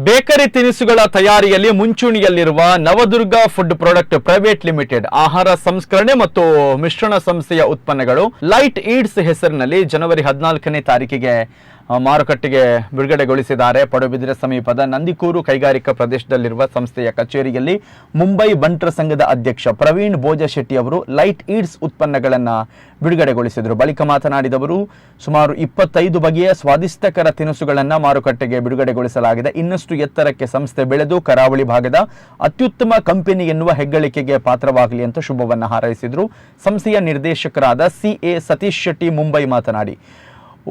Bakery ತಿನಿಸುಗಳ ತಯಾರಿಯಲ್ಲಿ ಮುಂಚೂಣಿಯಲ್ಲಿರುವ Navadurga food product private limited ಆಹಾರ ಸಂಸ್ಕರಣೆ ಮತ್ತು ಮಿಶ್ರಣ ಸಂಸ್ಥೆಯ ಉತ್ಪನ್ನಗಳು ಲೈಟ್ ಈಟ್ಸ್ ಹೆಸರಿನಲ್ಲಿ ಜನವರಿ 14ನೇ ತಾರೀಕಿಗೆ ಮಾರುಕಟ್ಟೆಗೆ ಬಿಡುಗಡೆಗೊಳಿಸಿದ್ದಾರೆ. ಪಡುಬಿದ್ರೆ ಸಮೀಪದ ನಂದಿಕೂರು ಕೈಗಾರಿಕಾ ಪ್ರದೇಶದಲ್ಲಿರುವ ಸಂಸ್ಥೆಯ ಕಚೇರಿಯಲ್ಲಿ ಮುಂಬೈ ಬಂಟರ ಸಂಘದ ಅಧ್ಯಕ್ಷ ಪ್ರವೀಣ್ ಬೋಜಶೆಟ್ಟಿ ಅವರು ಲೈಟ್ ಈಟ್ಸ್ ಉತ್ಪನ್ನಗಳನ್ನು ಬಿಡುಗಡೆಗೊಳಿಸಿದರು. ಬಳಿಕ ಮಾತನಾಡಿದವರು, ಸುಮಾರು 25 ಬಗೆಯ ಸ್ವಾದಿಷ್ಟಕರ ತಿನಿಸುಗಳನ್ನು ಮಾರುಕಟ್ಟೆಗೆ ಬಿಡುಗಡೆಗೊಳಿಸಲಾಗಿದೆ. ಇನ್ನಷ್ಟು ಎತ್ತರಕ್ಕೆ ಸಂಸ್ಥೆ ಬೆಳೆದು ಕರಾವಳಿ ಭಾಗದ ಅತ್ಯುತ್ತಮ ಕಂಪನಿ ಎನ್ನುವ ಹೆಗ್ಗಳಿಕೆಗೆ ಪಾತ್ರವಾಗಲಿ ಅಂತ ಶುಭವನ್ನು ಹಾರೈಸಿದರು. ಸಂಸ್ಥೆಯ ನಿರ್ದೇಶಕರಾದ CA ಸತೀಶ್ ಶೆಟ್ಟಿ ಮುಂಬೈ ಮಾತನಾಡಿ,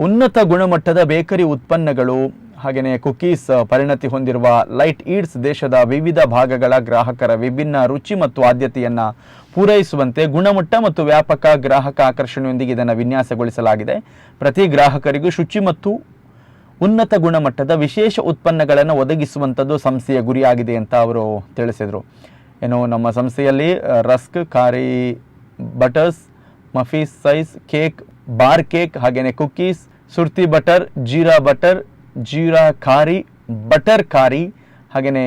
ಉನ್ನತ ಗುಣಮಟ್ಟದ ಬೇಕರಿ ಉತ್ಪನ್ನಗಳು ಹಾಗೆಯೇ ಕುಕೀಸ್ ಪರಿಣತಿ ಹೊಂದಿರುವ ಲೈಟ್ ಈಟ್ಸ್ ದೇಶದ ವಿವಿಧ ಭಾಗಗಳ ಗ್ರಾಹಕರ ವಿಭಿನ್ನ ರುಚಿ ಮತ್ತು ಆದ್ಯತೆಯನ್ನು ಪೂರೈಸುವಂತೆ ಗುಣಮಟ್ಟ ಮತ್ತು ವ್ಯಾಪಕ ಗ್ರಾಹಕ ಆಕರ್ಷಣೆಯೊಂದಿಗೆ ಇದನ್ನು ವಿನ್ಯಾಸಗೊಳಿಸಲಾಗಿದೆ. ಪ್ರತಿ ಗ್ರಾಹಕರಿಗೂ ಶುಚಿ ಮತ್ತು ಉನ್ನತ ಗುಣಮಟ್ಟದ ವಿಶೇಷ ಉತ್ಪನ್ನಗಳನ್ನು ಒದಗಿಸುವಂಥದ್ದು ಸಂಸ್ಥೆಯ ಗುರಿಯಾಗಿದೆ ಅಂತ ಅವರು ತಿಳಿಸಿದರು. ನಮ್ಮ ಸಂಸ್ಥೆಯಲ್ಲಿ ರಸ್ಕ್, ಖಾರಿ ಬಟರ್ಸ್, ಮಫೀಸ್ ಸೈಜ್ ಕೇಕ್, ಬಾರ್ ಕೇಕ್ ಹಾಗೆಯೇ cookies, Surti butter, jeera khari, butter khari ಹಾಗೆಯೇ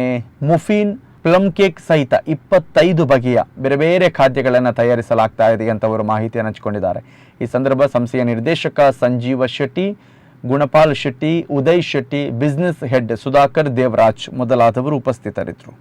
ಮುಫಿನ್, ಪ್ಲಮ್ ಕೇಕ್ ಸಹಿತ 25 ಬಗೆಯ ಬೇರೆ ಬೇರೆ ಖಾದ್ಯಗಳನ್ನು ತಯಾರಿಸಲಾಗ್ತಾ ಇದೆ ಅಂತ ಅವರು ಮಾಹಿತಿಯನ್ನು ಹಂಚಿಕೊಂಡಿದ್ದಾರೆ. ಈ ಸಂದರ್ಭ ಸಂಸ್ಥೆಯ ನಿರ್ದೇಶಕ ಸಂಜೀವ ಶೆಟ್ಟಿ, ಗುಣಪಾಲ್ ಶೆಟ್ಟಿ, ಉದಯ್ ಶೆಟ್ಟಿ, ಬಿಸಿನೆಸ್ ಹೆಡ್ ಸುಧಾಕರ್ ದೇವರಾಜ್ ಮೊದಲಾದವರು ಉಪಸ್ಥಿತರಿದ್ದರು.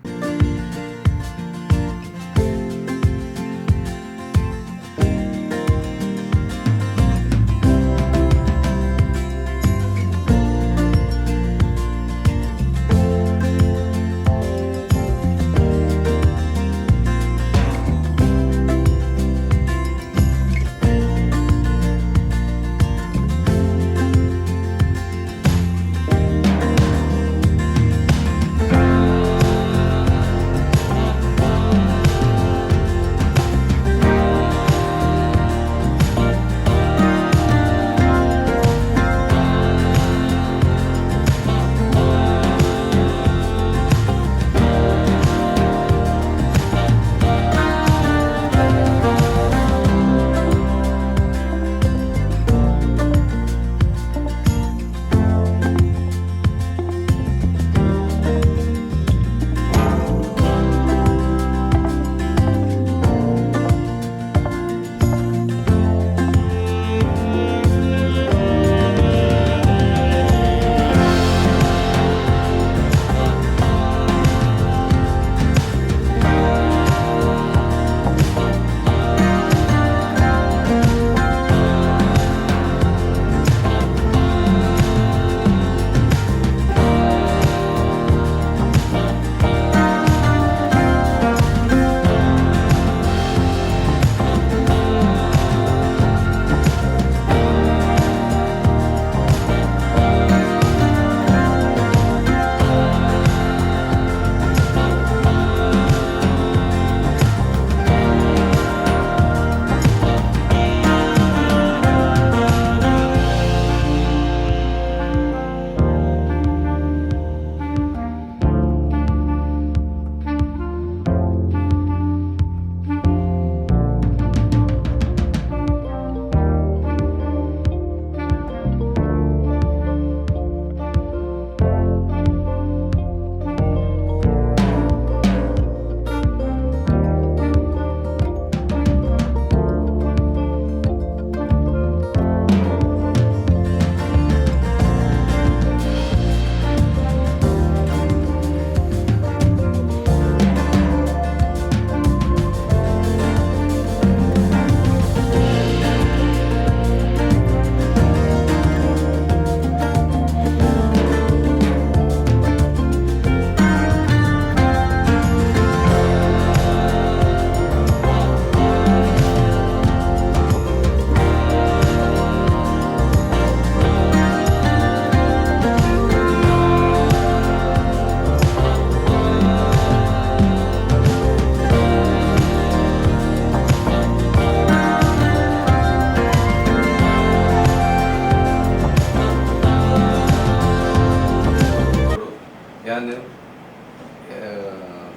ഞാൻ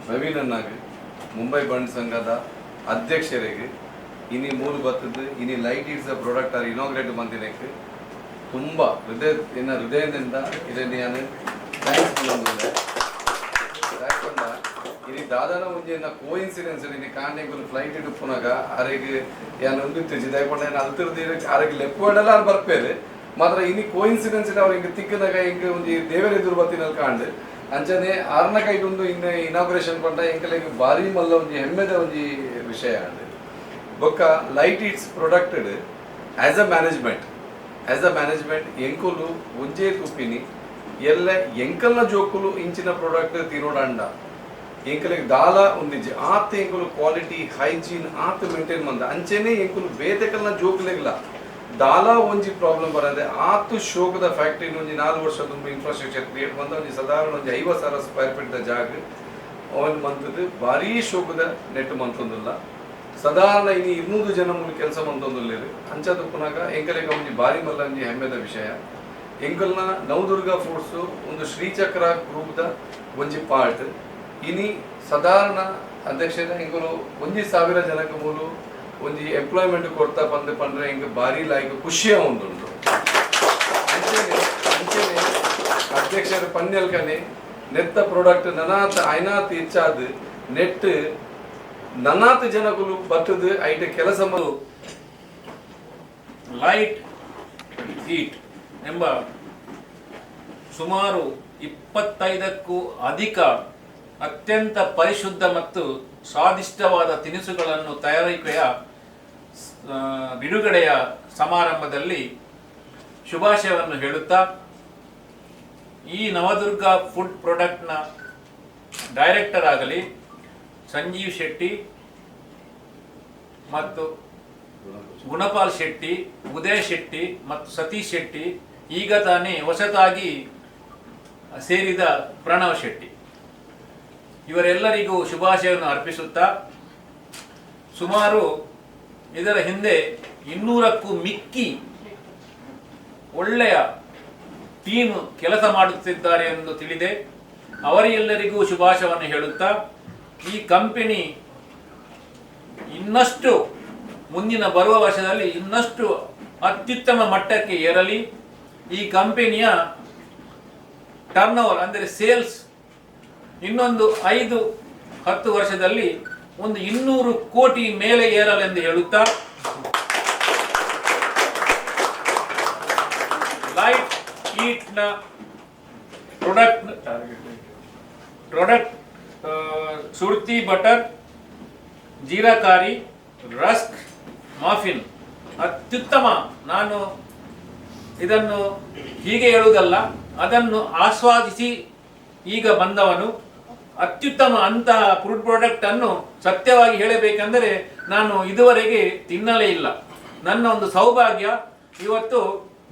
ಪ್ರವೀಣನಾಗಿ ಮುಂಬೈ ಬಂಡ್ ಸಂಘದ ಅಧ್ಯಕ್ಷರಿಗೆ ಇನಿ ಮೂಲ ಬರ್ತದ್ದು ಇನಿ light eats product are inaugurate ಬಂದಿನಕ್ಕೆ ತುಂಬ ಹೃದಯದಿಂದ ಇದನ್ನು ನಾನು ಥ್ಯಾಂಕ್ಸ್ ದಾದಾನ ಒಂಜಿ ಕೋಇನ್ಸಿಡೆನ್ಸ್ ನಿನ್ನೆ ಕಾಂಡೆ ಫ್ಲೈಟ್ ಇಟ್ಟು ಪುನಗ ಅರೆಗೆ ಏನು ಒಂದಿತ್ತು ಜಿದಾಯ್ಕೊಂಡ ಏನು ಅಲ್ತಿರ್ದು ಅರೆಗೆ ಲೆಪ್ಪಡಲ್ಲ ಅಲ್ಲಿ ಬರ್ಪೇರು ಮಾತ್ರ ಇನ್ನು ಕೋಇನ್ಸಿಡೆನ್ಸ್ ಅವ್ರು ಹಿಂಗೆ ತಿಕ್ಕನಾಗ ಹಿಂಗೆ ಒಂದು ದೇವರ ಎದುರು ಬತ್ತಿನಲ್ಲಿ ಕಾಂಡು ಅಂಚನೆ ಆರ್ನ ಕೈಟೊಂದು ಇನ್ನು ಇನಾಗ್ರೇಷನ್ ಪಂಡ ಎಂಕಲೆಗೆ ಭಾರಿ ಮಲ್ಲ ಒಂದು ಹೆಮ್ಮೆದ ಒಂದು ವಿಷಯ ಅಂಡ್ ಬೊಕ್ಕ ಲೈಟ್ ಇಟ್ಸ್ ಪ್ರೊಡಕ್ಟೆಡ್ ಆಸ್ ಅ ಮ್ಯಾನೇಜ್ಮೆಂಟ್ ಎಂಕುಲು ಒಂಜೇ ತುಪ್ಪಿನಿ ಎಲ್ಲ ಎಂಕಲ್ನ ಜೋಕುಲು ಇಂಚಿನ ಪ್ರಾಡಕ್ಟ್ ತಿನ್ನೋಡಂಡ ಎಂಕಲಿಗೆ ದಾಲ ಒಂದಿಜ್ಜೆ ಆತ ಎಂಕುಲು ಕ್ವಾಲಿಟಿ ಹೈಜೀನ್ ಆತ ಮೇಂಟೈನ್ ಮಂದ ಅಂಚೆನೆ ಎಂಕುಲು ಬೇತೆಕಲ್ನ ಜೋಕುಲೆಗ್ಲ ದಾಲ ಒಂಜಿ ಪ್ರಾಬ್ಲಮ್ ಬರದೆ ಆತು ಶೋಕದ ಫ್ಯಾಕ್ಟ್ರಿ ಒಂಜಿ 4 ವರ್ಷ ತುಂಬ ಇನ್ಫ್ರಾಸ್ಟ್ರಕ್ಚರ್ ಕ್ರಿಯೇಟ್ ಬಂದ ಒಂಜಿ ಸಾಧಾರಣ ಒಂಜಿ 50,000 ಸ್ಕ್ವೇರ್ ಫೀಟ್ ಜಾಗ ಅವನ್ ಮಂತದ್ದು ಭಾರಿ ಶೋಕದ ನೆಟ್ ಮಂತೊಂದಿಲ್ಲ ಸಾಧಾರಣ ಇನ್ನು 200 ಜನ ಮೂಲ ಕೆಲಸ ಮಂತೊಂದಿಲ್ಲ ಅಂಚದ ಪುನಗ ಎಂಕಲಿಗೆ ಒಂಜಿ ಭಾರಿ ಮಲ್ಲ ಒಂಜಿ ಹೆಮ್ಮೆದ ವಿಷಯ ಎಂಕಲ್ನ ನವದುರ್ಗ ಫುಡ್ಸ್ ಒಂದು ಶ್ರೀಚಕ್ರ ಗ್ರೂಪ್ದ ಒಂಜಿ ಪಾರ್ಟ್ ಇನಿ ಸಾಧಾರಣ ಅಧ್ಯಕ್ಷರ ಎಂಕಲು 1,000 ಜನಕ್ಕೆ ಮೂಲು ಒಂಜಿ ಎಂಪ್ಲಾಯ್ಮೆಂಟ್ ಕೊಡ್ತಾ ಪಂಡ್ರೆ ಹಿಂಗೆ ಭಾರಿ ಲಾಯ್ಕ ಖುಷಿಯ ಒಂದುಂಟು ಅಂಚೆನೆ ಅಧ್ಯಕ್ಷರ ಪನ್ನೆಲ್ಕನೆ ನೆತ್ತ ಪ್ರಾಡಕ್ಟ್ ನನಾತ್ ಐನಾತ್ ಇಚ್ಚಾದ ನೆಟ್ ನನಾತ್ ಜನಗಳು ಬರ್ತದ ಐಟ ಕೆಲಸ ಲೈಟ್ ಹೀಟ್ ಎಂಬ ಸುಮಾರು 25ಕ್ಕೂ ಅಧಿಕ ಅತ್ಯಂತ ಪರಿಶುದ್ಧ ಮತ್ತು ಸ್ವಾದಿಷ್ಟವಾದ ತಿನಿಸುಗಳನ್ನು ತಯಾರಿಕೆಯ ಬಿಡುಗಡೆಯ ಸಮಾರಂಭದಲ್ಲಿ ಶುಭಾಶಯವನ್ನು ಹೇಳುತ್ತಾ ಈ ನವದುರ್ಗ ಫುಡ್ ಪ್ರಾಡಕ್ಟ್ನ ಡೈರೆಕ್ಟರ್ ಆಗಲಿ ಸಂಜೀವ್ ಶೆಟ್ಟಿ ಮತ್ತು ಗುಣಪಾಲ್ ಶೆಟ್ಟಿ, ಉದಯ್ ಶೆಟ್ಟಿ ಮತ್ತು ಸತೀಶ್ ಶೆಟ್ಟಿ, ಈಗ ತಾನೇ ಹೊಸತಾಗಿ ಸೇರಿದ ಪ್ರಣವ್ ಶೆಟ್ಟಿ, ಇವರೆಲ್ಲರಿಗೂ ಶುಭಾಶಯವನ್ನು ಅರ್ಪಿಸುತ್ತಾ ಸುಮಾರು ಇದರ ಹಿಂದೆ 200ಕ್ಕೂ ಮಿಕ್ಕಿ ಒಳ್ಳೆಯ ಟೀಮ್ ಕೆಲಸ ಮಾಡುತ್ತಿದ್ದಾರೆ ಎಂದು ತಿಳಿದೆ. ಅವರೆಲ್ಲರಿಗೂ ಶುಭಾಶಯವನ್ನು ಹೇಳುತ್ತಾ ಈ ಕಂಪನಿ ಇನ್ನಷ್ಟು ಮುಂದಿನ ಬರುವ ವರ್ಷದಲ್ಲಿ ಇನ್ನಷ್ಟು ಅತ್ಯುತ್ತಮ ಮಟ್ಟಕ್ಕೆ ಏರಲಿ. ಈ ಕಂಪನಿಯ ಟರ್ನ್ ಓವರ್ ಅಂದರೆ ಸೇಲ್ಸ್ ಇನ್ನೊಂದು 5-10 ವರ್ಷದಲ್ಲಿ ಒಂದು 200 ಕೋಟಿ ಮೇಲೆ ಏರಲೆಂದು ಹೇಳುತ್ತಾ ಲೈಟ್ ಈಟ್ನ ಪ್ರಾಡಕ್ಟ್ ಸುರ್ತಿ ಬಟರ್, ಜೀರಾಕಾರಿ, ರಸ್ಕ್, ಮಾಫಿನ್ ಅತ್ಯುತ್ತಮ. ನಾನು ಇದನ್ನು ಹೀಗೆ ಹೇಳುವುದಲ್ಲ, ಅದನ್ನು ಆಸ್ವಾದಿಸಿ ಈಗ ಬಂದವನು. ಅತ್ಯುತ್ತಮ ಅಂತಹ ಫುಡ್ ಪ್ರಾಡಕ್ಟ್ ಅನ್ನು ಸತ್ಯವಾಗಿ ಹೇಳಬೇಕೆಂದರೆ ನಾನು ಇದುವರೆಗೆ ತಿನ್ನಲೇ ಇಲ್ಲ. ನನ್ನ ಒಂದು ಸೌಭಾಗ್ಯ ಇವತ್ತು